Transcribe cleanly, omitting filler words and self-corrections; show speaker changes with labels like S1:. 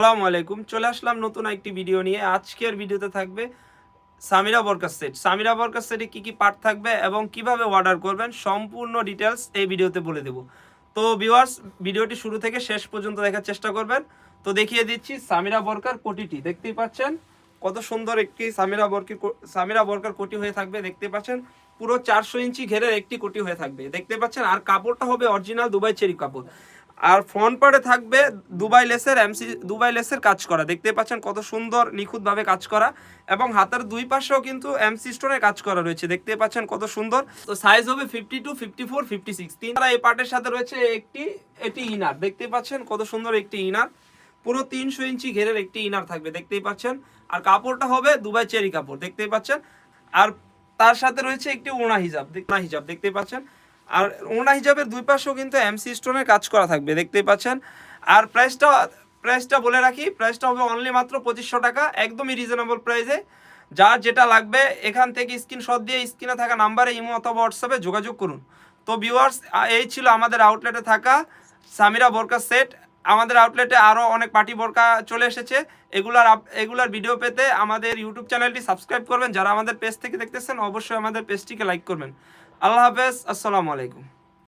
S1: আসসালামু আলাইকুম। চলে আসলাম নতুন একটি ভিডিও নিয়ে। আজকের ভিডিওতে থাকবে সামিরা বোরকা সেট। সামিরা বোরকা সেটে কি কি পার্ট থাকবে এবং কিভাবে অর্ডার করবেন সম্পূর্ণ ডিটেলস এই ভিডিওতে বলে দেব। তো ভিউয়ার্স, ভিডিওটি শুরু থেকে শেষ পর্যন্ত দেখার চেষ্টা করবেন। তো দেখিয়ে দিচ্ছি সামিরা বোরকার কোটিটি। দেখতেই পাচ্ছেন কত সুন্দর একটি সামিরা বোরকার কোটি হয়ে থাকবে। দেখতে পাচ্ছেন পুরো 400 ইঞ্চি ঘেরের একটি কোটি হয়ে থাকবে। দেখতে পাচ্ছেন, আর কাপড়টা হবে অরিজিনাল দুবাই চেরি কাপড়। আর ফ্রন্ট পার্টে থাকবে দুবাই লেসের কাজ করা। দেখতে পাচ্ছেন কত সুন্দর নিখুঁতভাবে কাজ করা, এবং হাতের দুই পাশেও কিন্তু এমসি স্টোনের কাজ করা রয়েছে। দেখতে পাচ্ছেন কত সুন্দর। তো সাইজ হবে 52, 54, 56 তিনটা। এই পার্টের সাথে রয়েছে এটি ইনার। দেখতে পাচ্ছেন কত সুন্দর একটি ইনার, পুরো 300 ইঞ্চি ঘেরের একটি ইনার থাকবে। দেখতেই পাচ্ছেন, আর কাপড়টা হবে দুবাই চেরি কাপড়। দেখতেই পাচ্ছেন, আর তার সাথে রয়েছে একটি ওড়না হিজাব। দেখতে পাচ্ছেন, আর ওড়না হিজাবের দুই পাশেও কিন্তু এমসি স্টোনের কাজ করা থাকবে। দেখতেই পাচ্ছেন। আর প্রাইসটা বলে রাখি, প্রাইসটা হবে অনলি মাত্র 2500 টাকা, একদমই রিজনেবল প্রাইসে। যার যেটা লাগবে এখান থেকে স্ক্রিনশট দিয়ে স্ক্রিনে থাকা নাম্বারে ইমো অথবা হোয়াটসঅ্যাপে যোগাযোগ করুন। তো ভিউয়ার্স, এই ছিল আমাদের আউটলেটে থাকা সামিরা বোরকা সেট। আমাদের আউটলেটে আরও অনেক পার্টি বোরকা চলে এসেছে। এগুলার ভিডিও পেতে আমাদের ইউটিউব চ্যানেলটি সাবস্ক্রাইব করবেন। যারা আমাদের পেজ থেকে দেখতেছেন অবশ্যই আমাদের পেজটিকে লাইক করবেন। আল্লাহ হাফেজ, আসসালামু আলাইকুম।